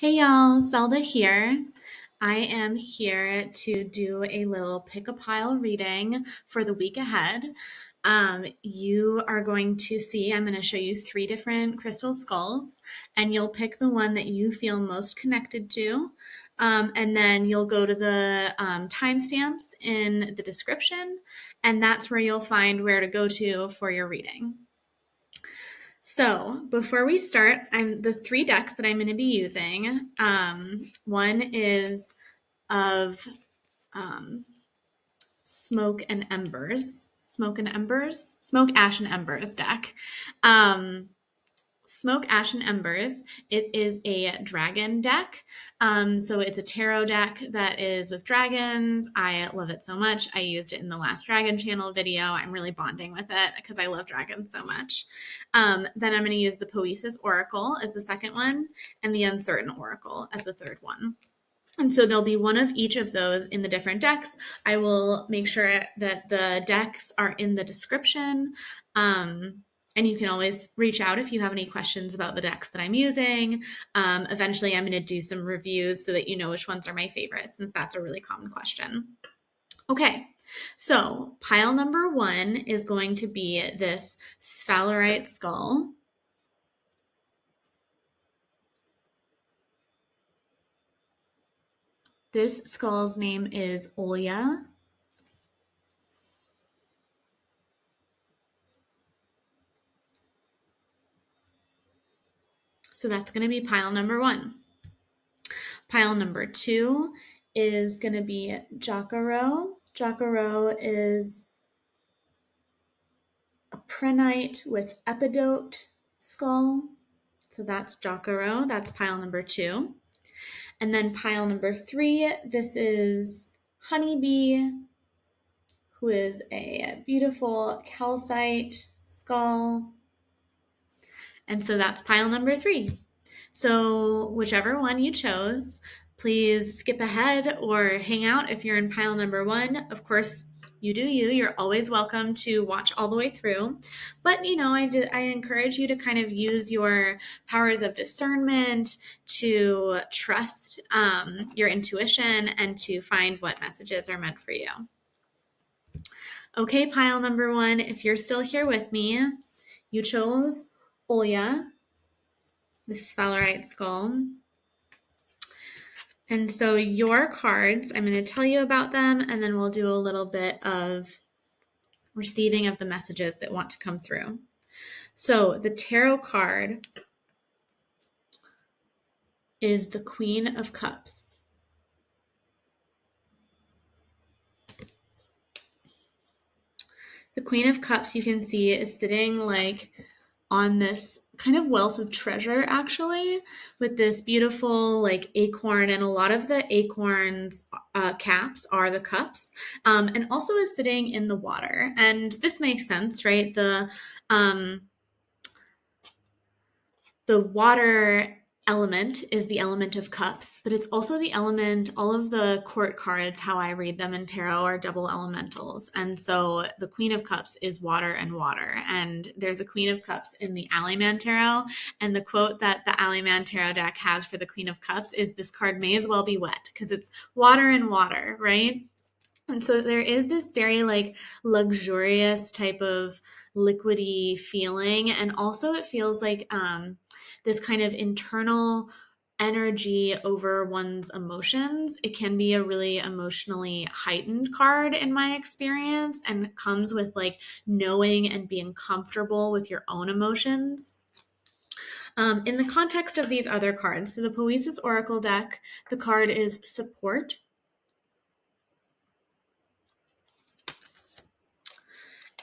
Hey y'all, Zelda here. I am here to do a little pick a pile reading for the week ahead. You are going to see, I'm going to show you 3 different crystal skulls, and you'll pick the one that you feel most connected to. And then you'll go to the timestamps in the description, and that's where you'll find where to go to for your reading. So before we start, the 3 decks that I'm going to be using. One is of Smoke, Ash, and Embers deck. Smoke, Ash, and Embers. It is a dragon deck. So it's a tarot deck that is with dragons. I love it so much. I used it in the last Dragon Channel video. I'm really bonding with it because I love dragons so much. Then I'm going to use the Poesis Oracle as the second one and the Uncertain Oracle as the third one. And so there'll be one of each of those in the different decks. I will make sure that the decks are in the description. And you can always reach out if you have any questions about the decks that I'm using. Eventually, I'm going to do some reviews so that you know which ones are my favorites, since that's a really common question. Okay, so pile number 1 is going to be this sphalerite skull. This skull's name is Olya. So that's going to be pile number 1. Pile number 2 is going to be JaKaRo. JaKaRo is a prehnite with epidote skull. So that's JaKaRo. That's pile number 2. And then pile number 3, this is Honeybee, who is a beautiful calcite skull. And so that's pile number 3. So whichever one you chose, please skip ahead or hang out if you're in pile number 1. Of course, you do you. You're always welcome to watch all the way through. But, I encourage you to kind of use your powers of discernment to trust your intuition and to find what messages are meant for you. Okay, pile number 1, if you're still here with me, you chose Olya, the sphalerite skull. And so your cards, I'm going to tell you about them, and then we'll do a little bit of receiving of the messages that want to come through. So the tarot card is the Queen of Cups. The Queen of Cups, you can see, is sitting like on this kind of wealth of treasure, actually, with this beautiful like acorn, and a lot of the acorns caps are the cups, and also is sitting in the water. And this makes sense, right? The water element is the element of cups, but it's also the element, all of the court cards, how I read them in tarot, are double elementals. And so the Queen of Cups is water and water. And there's a Queen of Cups in the Alleyman Tarot. And the quote that the Alleyman Tarot deck has for the Queen of Cups is, "This card may as well be wet," because it's water and water, right? And so there is this very like luxurious type of liquidy feeling. And also it feels like this kind of internal energy over one's emotions. It can be a really emotionally heightened card in my experience, and it comes with like knowing and being comfortable with your own emotions. In the context of these other cards, so the Poesis Oracle deck, the card is support.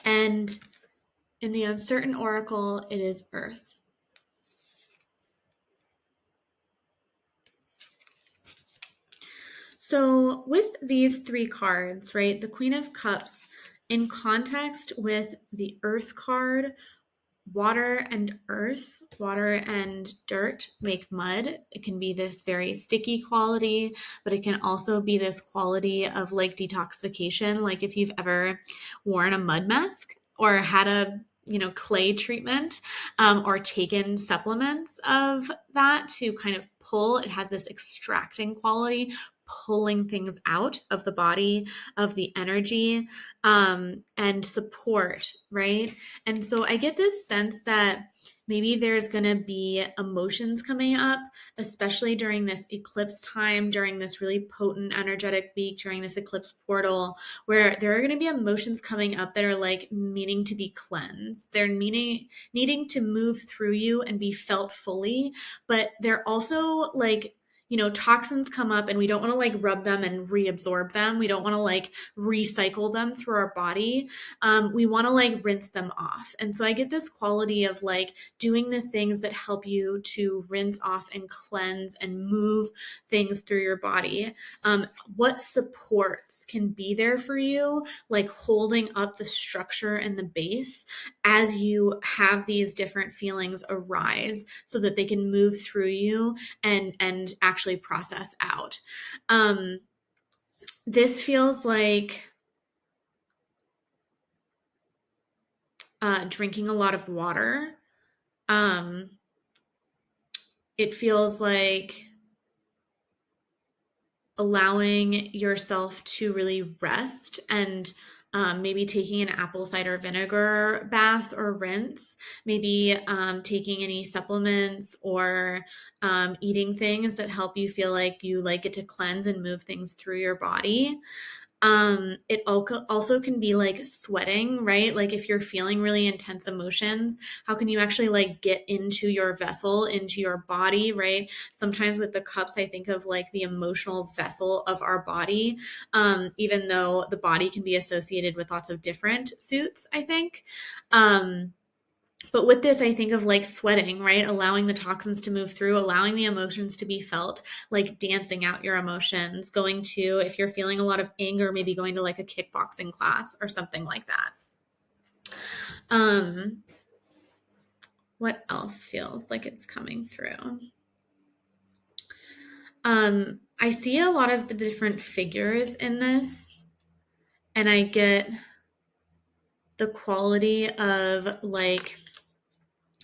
And in the Uncertain Oracle, it is earth. So with these 3 cards, right, the Queen of Cups, in context with the earth card, water and earth, water and dirt make mud. It can be this very sticky quality, but it can also be this quality of like detoxification. Like if you've ever worn a mud mask or had a clay treatment, or taken supplements of that to kind of pull. It has this extracting quality, pulling things out of the body, of the energy, and support, right? And so I get this sense that maybe there's going to be emotions coming up, especially during this eclipse time, during this really potent energetic week, during this eclipse portal, where there are going to be emotions coming up that are like needing to be cleansed. They're needing to move through you and be felt fully, but they're also like, toxins come up and we don't want to like rub them and reabsorb them. We don't want to like recycle them through our body. We want to like rinse them off. And so I get this quality of like doing the things that help you to rinse off and cleanse and move things through your body. What supports can be there for you, like holding up the structure and the base as you have these different feelings arise so that they can move through you and actually process out. This feels like drinking a lot of water. It feels like allowing yourself to really rest and maybe taking an apple cider vinegar bath or rinse, maybe taking any supplements or eating things that help you feel like you like get to cleanse and move things through your body. It also can be like sweating, right? Like if you're feeling really intense emotions, how can you actually like get into your vessel, into your body, right? Sometimes with the cups, I think of like the emotional vessel of our body, even though the body can be associated with lots of different suits, I think. But with this, I think of like sweating, right? Allowing the toxins to move through, allowing the emotions to be felt, like dancing out your emotions, going to, if you're feeling a lot of anger, maybe going to like a kickboxing class or something like that. What else feels like it's coming through? I see a lot of the different figures in this, and I get the quality of like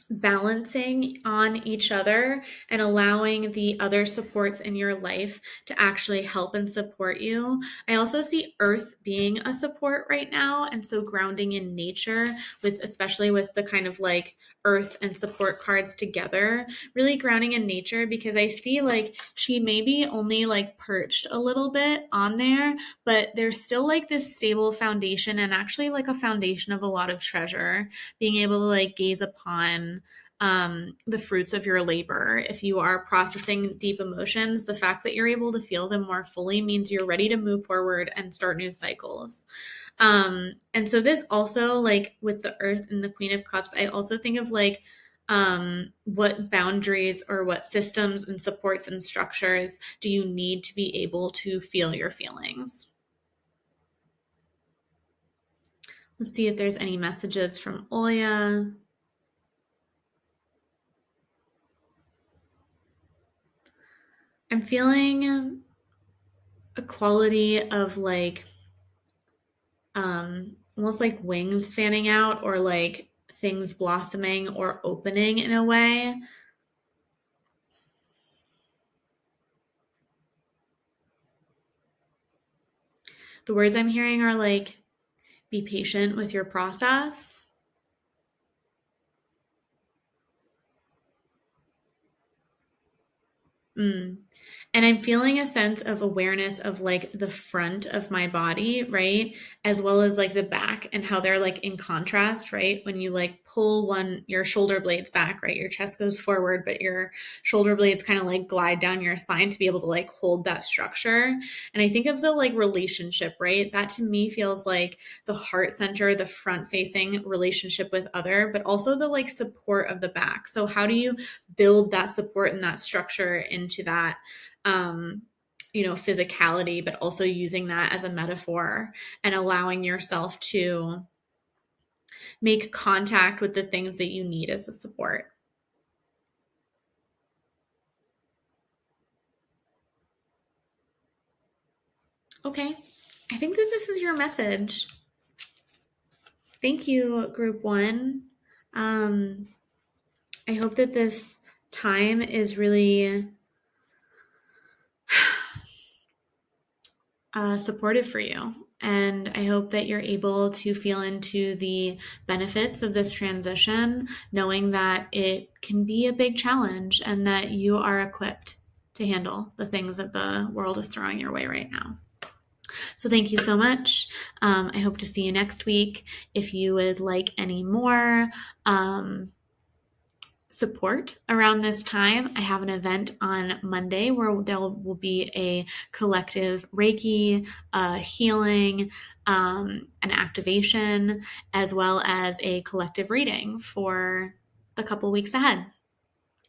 balancing on each other and allowing the other supports in your life to actually help and support you. I also see earth being a support right now. And so grounding in nature with, especially with the kind of like earth and support cards together, really grounding in nature, because I see like she may be only like perched a little bit on there, but there's still like this stable foundation and actually like a foundation of a lot of treasure, being able to like gaze upon the fruits of your labor. If you are processing deep emotions, the fact that you're able to feel them more fully means you're ready to move forward and start new cycles. And so this also, like with the earth and the Queen of Cups, I also think of like what boundaries or what systems and supports and structures do you need to be able to feel your feelings? Let's see if there's any messages from Olya. I'm feeling a quality of like almost like wings fanning out, or like things blossoming or opening in a way. The words I'm hearing are like, be patient with your process. And I'm feeling a sense of awareness of like the front of my body, right? As well as like the back, and how they're like in contrast, right? When you like pull your shoulder blades back, right? Your chest goes forward, but your shoulder blades kind of like glide down your spine to be able to like hold that structure. And I think of the like relationship, right? That to me feels like the heart center, the front facing relationship with other, but also the like support of the back. So how do you build that support and that structure into that physicality, but also using that as a metaphor and allowing yourself to make contact with the things that you need as a support. Okay, I think that this is your message. Thank you, group one. I hope that this time is really supportive for you. And I hope that you're able to feel into the benefits of this transition, knowing that it can be a big challenge and that you are equipped to handle the things that the world is throwing your way right now. So thank you so much. I hope to see you next week. If you would like any more support around this time, I have an event on Monday where there will be a collective Reiki, healing, an activation, as well as a collective reading for the couple weeks ahead.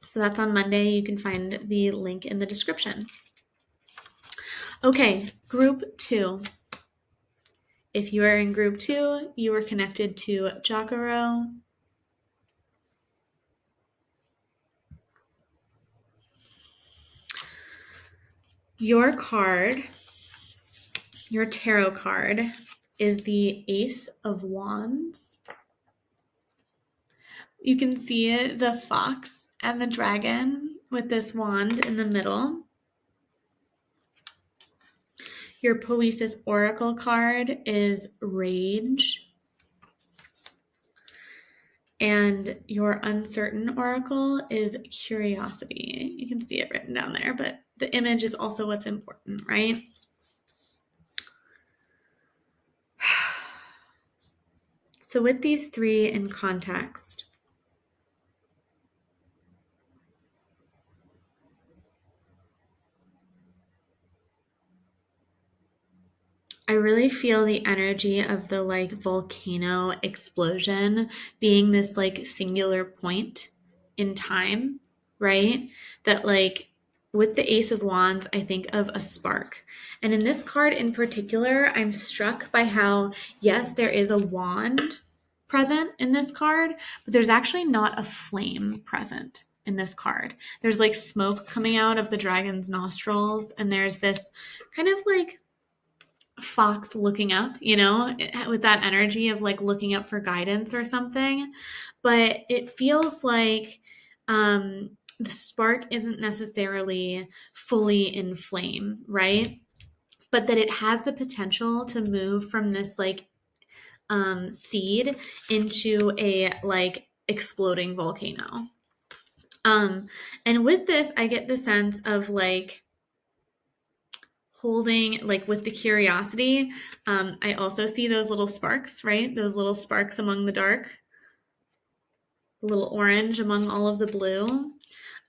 So that's on Monday. You can find the link in the description. Okay, group 2. If you are in group 2, you are connected to JaKaRo. Your card, your tarot card, is the Ace of Wands. You can see the fox and the dragon with this wand in the middle. Your Poesis Oracle card is Rage. And your Uncertain Oracle is Curiosity. You can see it written down there, but the image is also what's important, right? So with these 3 in context, I really feel the energy of the like volcano explosion being this like singular point in time, right? That like with the Ace of Wands, I think of a spark. And in this card in particular, I'm struck by how, yes, there is a wand present in this card, but there's actually not a flame present in this card. There's like smoke coming out of the dragon's nostrils, and there's this kind of like fox looking up, you know, with that energy of like looking up for guidance or something. But it feels like the spark isn't necessarily fully in flame, right? But that it has the potential to move from this like seed into a like exploding volcano. And with this, I get the sense of like holding, like with the curiosity, I also see those little sparks, right? Those little sparks among the dark, a little orange among all of the blue,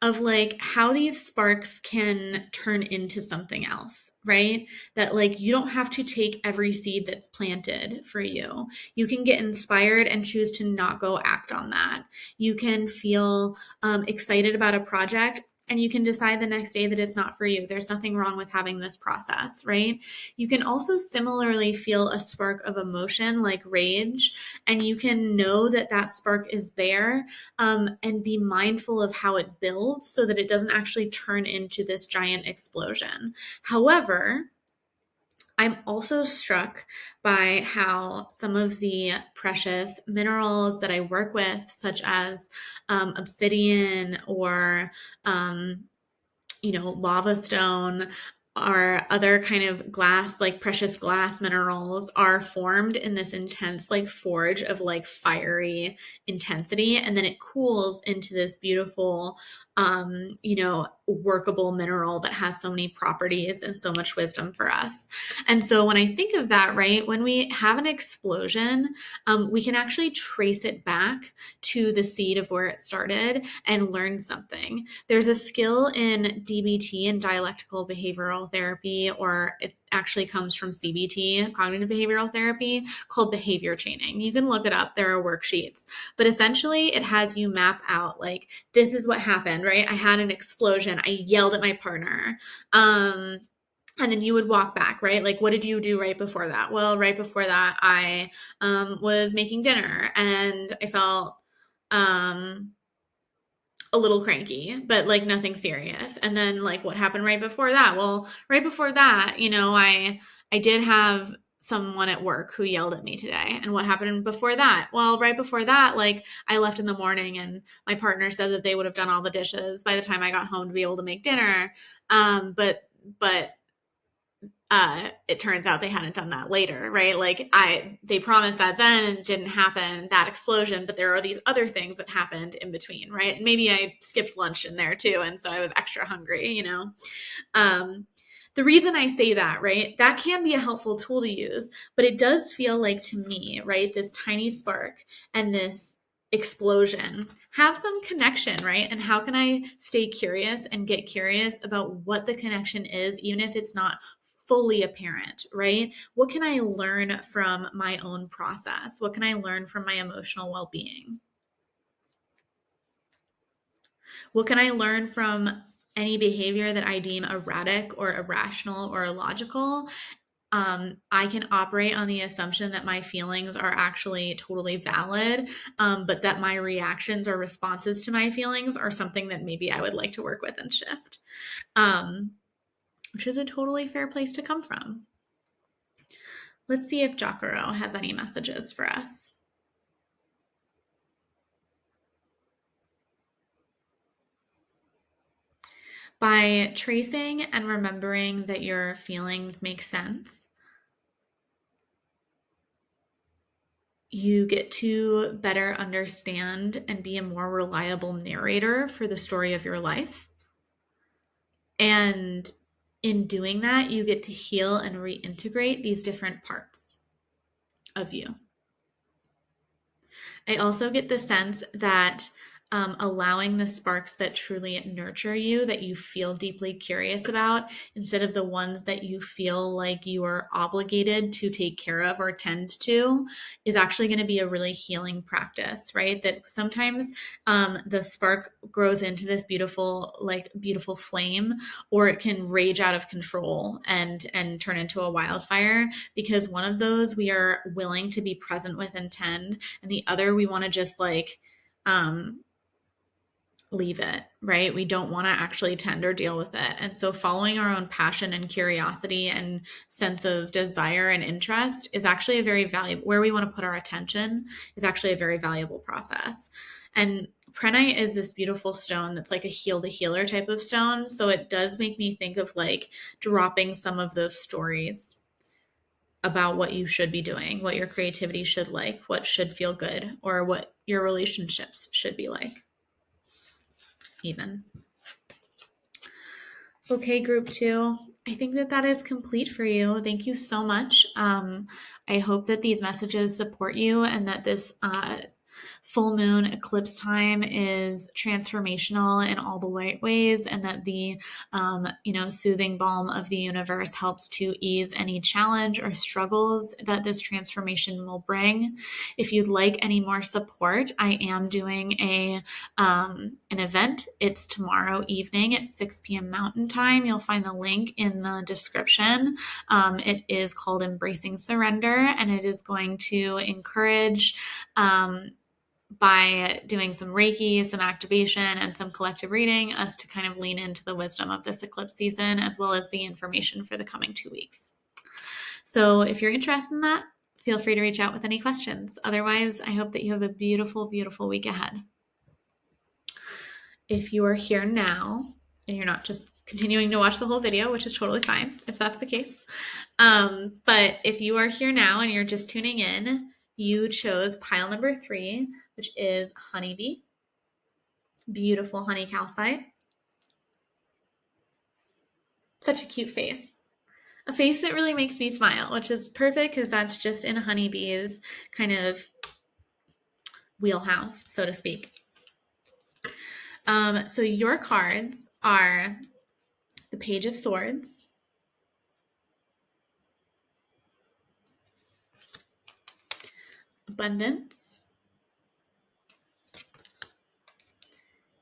of like how these sparks can turn into something else, right? That like you don't have to take every seed that's planted for you. You can get inspired and choose to not go act on that. You can feel excited about a project, and you can decide the next day that it's not for you. There's nothing wrong with having this process, right? You can also similarly feel a spark of emotion like rage, and you can know that that spark is there, and be mindful of how it builds so that it doesn't actually turn into this giant explosion. However, I'm also struck by how some of the precious minerals that I work with, such as obsidian or, lava stone, or other kind of glass, like precious glass minerals, are formed in this intense like forge of like fiery intensity. And then it cools into this beautiful, workable mineral that has so many properties and so much wisdom for us. And so when I think of that, right, when we have an explosion, we can actually trace it back to the seed of where it started and learn something. There's a skill in DBT and dialectical behavioral therapy, or it actually comes from CBT, cognitive behavioral therapy, called behavior chaining. You can look it up. There are worksheets, but essentially it has you map out like, this is what happened, right? I had an explosion. I yelled at my partner. And then you would walk back, right? Like, what did you do right before that? Well, right before that, I was making dinner and I felt a little cranky, but like nothing serious. And then like what happened right before that? Well, right before that, I did have someone at work who yelled at me today. And what happened before that? Well, right before that, like I left in the morning and my partner said that they would have done all the dishes by the time I got home to be able to make dinner. But it turns out they hadn't done that later, right? Like they promised that then and it didn't happen, that explosion, but there are these other things that happened in between, right? And maybe I skipped lunch in there too. And so I was extra hungry, you know? The reason I say that, right, that can be a helpful tool to use, but it does feel like to me, right, this tiny spark and this explosion have some connection, right? And how can I stay curious and get curious about what the connection is, even if it's not fully apparent, right? What can I learn from my own process? What can I learn from my emotional well-being? What can I learn from any behavior that I deem erratic or irrational or illogical? I can operate on the assumption that my feelings are actually totally valid, but that my reactions or responses to my feelings are something that maybe I would like to work with and shift, which is a totally fair place to come from. Let's see if JaKaRo has any messages for us. By tracing and remembering that your feelings make sense, you get to better understand and be a more reliable narrator for the story of your life. And in doing that, you get to heal and reintegrate these different parts of you. I also get the sense that allowing the sparks that truly nurture you, that you feel deeply curious about, instead of the ones that you feel like you are obligated to take care of or tend to, is actually going to be a really healing practice, right? That sometimes the spark grows into this beautiful flame, or it can rage out of control and turn into a wildfire, because one of those we are willing to be present with and tend, and the other we want to just leave it, right? We don't want to actually tend or deal with it. And so following our own passion and curiosity and sense of desire and interest is actually a very valuable, where we want to put our attention is actually a very valuable process. And prehnite is this beautiful stone that's like a heal the healer type of stone. So it does make me think of like dropping some of those stories about what you should be doing, what your creativity should like, what should feel good, or what your relationships should be like. Even. Okay, group 2, I think that is complete for you. Thank you so much. I hope that these messages support you and that this full moon eclipse time is transformational in all the right ways, and that the soothing balm of the universe helps to ease any challenge or struggles that this transformation will bring. If you'd like any more support, I am doing an event. It's tomorrow evening at 6 p.m. Mountain Time. You'll find the link in the description. It is called Embracing Surrender, and it is going to encourage by doing some Reiki, some activation, and some collective reading, us to kind of lean into the wisdom of this eclipse season, as well as the information for the coming 2 weeks. So if you're interested in that, feel free to reach out with any questions. Otherwise, I hope that you have a beautiful, beautiful week ahead. If you are here now and you're not just continuing to watch the whole video, which is totally fine if that's the case, but if you are here now and you're just tuning in, you chose pile number 3, which is Honeybee. Beautiful honey calcite. Such a cute face. A face that really makes me smile, which is perfect because that's just in Honeybee's kind of wheelhouse, so to speak. So your cards are the Page of Swords, Abundance,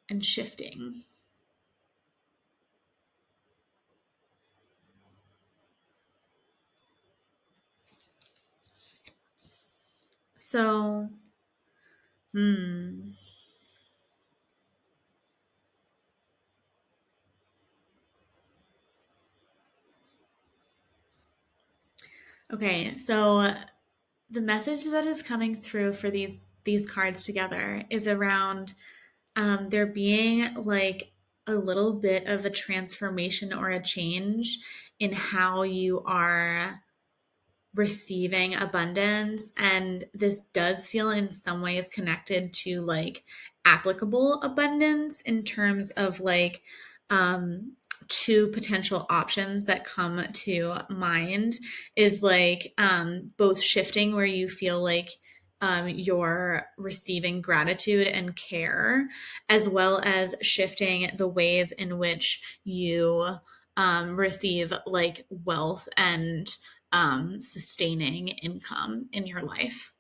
and Shifting. So, Okay, so the message that is coming through for these cards together is around there being like a little bit of a transformation or a change in how you are receiving abundance. And this does feel in some ways connected to like applicable abundance in terms of like two potential options that come to mind is like both shifting where you feel like you're receiving gratitude and care, as well as shifting the ways in which you receive like wealth and sustaining income in your life.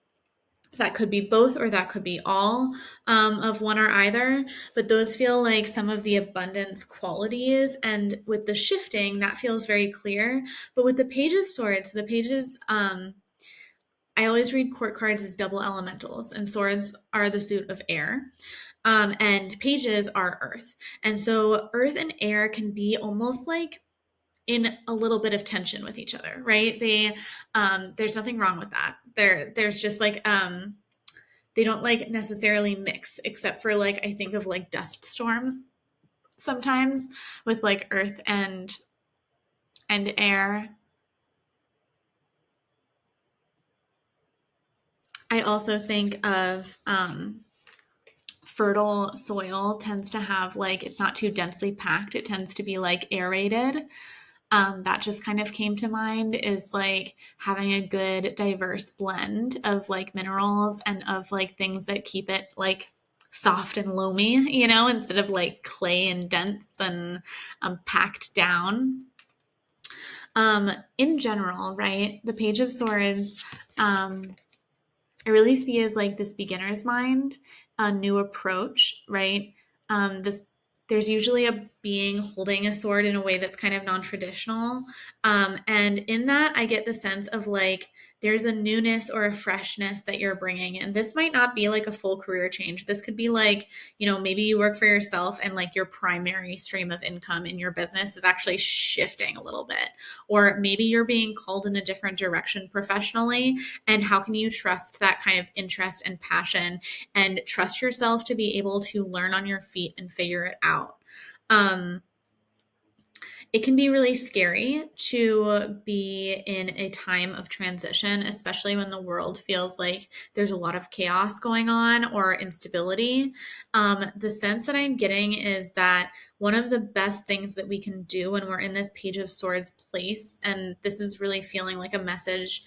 That could be both, or that could be all of one or either. But those feel like some of the abundance qualities. And with the shifting, that feels very clear. But with the Page of Swords, the pages, I always read court cards as double elementals, and swords are the suit of air. And pages are earth. And so earth and air can be almost like in a little bit of tension with each other, right? There's nothing wrong with that. There's just like they don't like necessarily mix, except for like I think of like dust storms sometimes with like earth and air. I also think of fertile soil tends to have like, it's not too densely packed. It tends to be like aerated. That just kind of came to mind, is like having a good diverse blend of like minerals and of like things that keep it like soft and loamy, you know, instead of like clay and dense and packed down. In general, right, the Page of Swords, I really see as like this beginner's mind, a new approach, right? There's usually a being holding a sword in a way that's kind of non-traditional. And in that, I get the sense of like, there's a newness or a freshness that you're bringing. And this might not be like a full career change. This could be like, you know, maybe you work for yourself and like your primary stream of income in your business is actually shifting a little bit. Or maybe you're being called in a different direction professionally. And how can you trust that kind of interest and passion and trust yourself to be able to learn on your feet and figure it out? It can be really scary to be in a time of transition, especially when the world feels like there's a lot of chaos going on or instability. The sense that I'm getting is that one of the best things that we can do when we're in this Page of Swords place, and this is really feeling like a message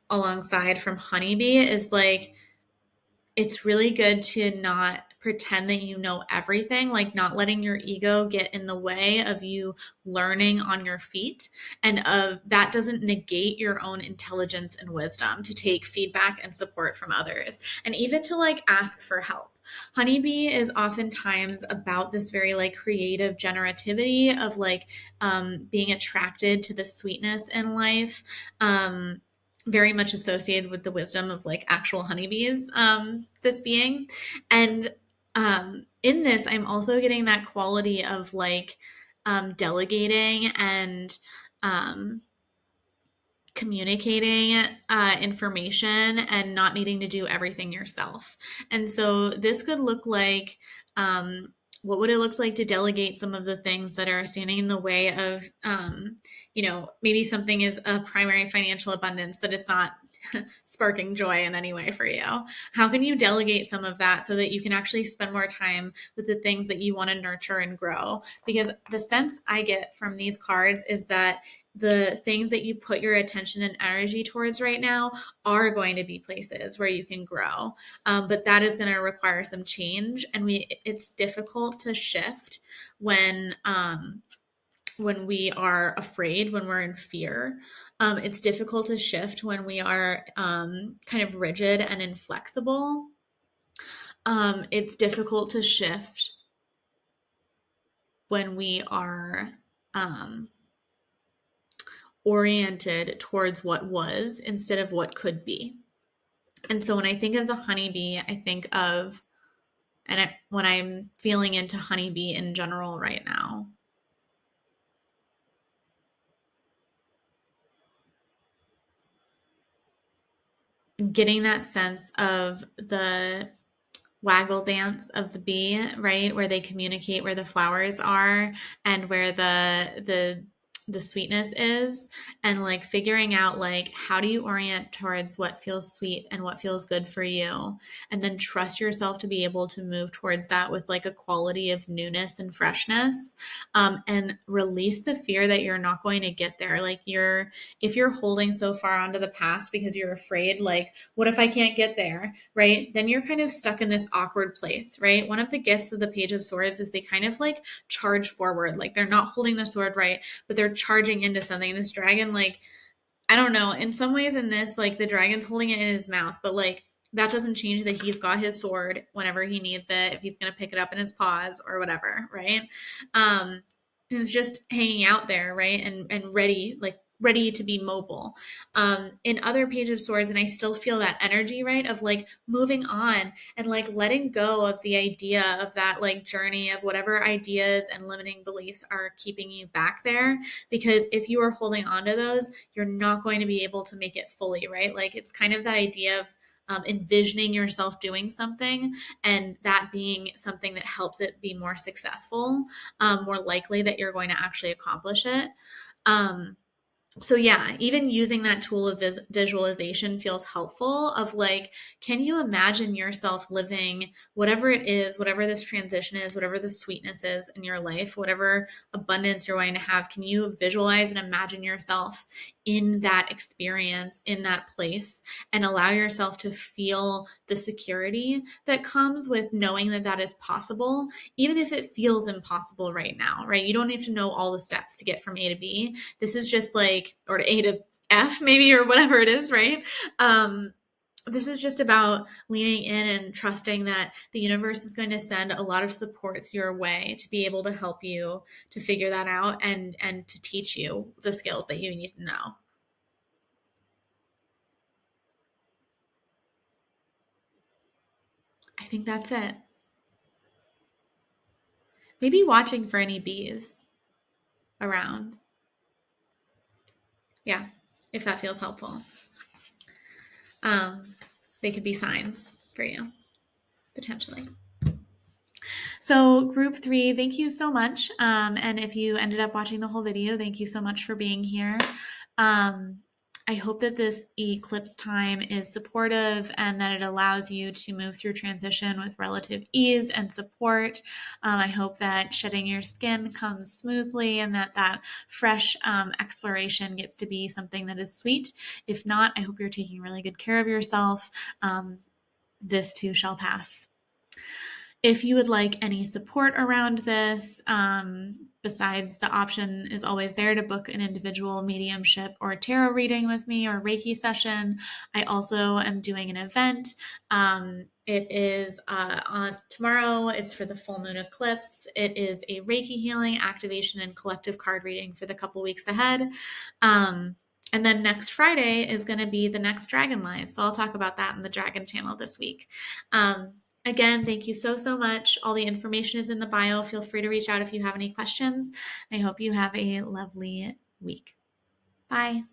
alongside from Honeybee, is like, it's really good to not pretend that you know everything, like not letting your ego get in the way of you learning on your feet. And that doesn't negate your own intelligence and wisdom to take feedback and support from others, and even to like ask for help. Honeybee is oftentimes about this very like creative generativity of like being attracted to the sweetness in life, very much associated with the wisdom of like actual honeybees, this being. And in this, I'm also getting that quality of like delegating and communicating information and not needing to do everything yourself. And so this could look like, what would it look like to delegate some of the things that are standing in the way of, you know, maybe something is a primary financial abundance, but it's not sparking joy in any way for you. How can you delegate some of that so that you can actually spend more time with the things that you want to nurture and grow? Because the sense I get from these cards is that the things that you put your attention and energy towards right now are going to be places where you can grow. But that is going to require some change. And it's difficult to shift when we are afraid, when we're in fear. It's difficult to shift when we are kind of rigid and inflexible. It's difficult to shift when we are oriented towards what was instead of what could be. And so when I think of the honeybee, I think of, when I'm feeling into honeybee in general right now, getting that sense of the waggle dance of the bee, right? Where they communicate where the flowers are and where the sweetness is, and like figuring out like how do you orient towards what feels sweet and what feels good for you, and then trust yourself to be able to move towards that with like a quality of newness and freshness, and release the fear that you're not going to get there. Like if you're holding so far onto the past because you're afraid, like, what if I can't get there, right? Then you're kind of stuck in this awkward place, right? One of the gifts of the Page of Swords is they kind of like charge forward, like they're not holding the sword right, but they're charging into something. This dragon, like, I don't know, in some ways in this, like the dragon's holding it in his mouth, but like that doesn't change that he's got his sword whenever he needs it, if he's going to pick it up in his paws or whatever, right? He's just hanging out there, right? And ready to be mobile. In other Page of Swords, and I still feel that energy, right, of like moving on and like letting go of the idea of that like journey of whatever ideas and limiting beliefs are keeping you back there. Because if you are holding on to those, you're not going to be able to make it fully, right? Like it's kind of that idea of envisioning yourself doing something and that being something that helps it be more successful, more likely that you're going to actually accomplish it. So yeah, even using that tool of visualization feels helpful, of like, can you imagine yourself living whatever it is, whatever this transition is, whatever the sweetness is in your life, whatever abundance you're wanting to have, can you visualize and imagine yourself in that experience, in that place, and allow yourself to feel the security that comes with knowing that that is possible, even if it feels impossible right now, right? You don't need to know all the steps to get from A to B. This is just like, or to A to F maybe, or whatever it is, right? This is just about leaning in and trusting that the universe is going to send a lot of supports your way to be able to help you to figure that out and to teach you the skills that you need to know. I think that's it. Maybe watching for any bees around. Yeah, if that feels helpful. They could be signs for you, potentially. So group 3, thank you so much. And if you ended up watching the whole video, thank you so much for being here. I hope that this eclipse time is supportive and that it allows you to move through transition with relative ease and support. I hope that shedding your skin comes smoothly and that fresh exploration gets to be something that is sweet. If not, I hope you're taking really good care of yourself. This too shall pass. If you would like any support around this, besides the option is always there to book an individual mediumship or tarot reading with me or Reiki session, I also am doing an event. It is on tomorrow. It's for the full moon eclipse. It is a Reiki healing, activation, and collective card reading for the couple weeks ahead. And then next Friday is going to be the next Dragon Live. So I'll talk about that in the Dragon channel this week. Again, thank you so much. All the information is in the bio. Feel free to reach out if you have any questions. I hope you have a lovely week. Bye.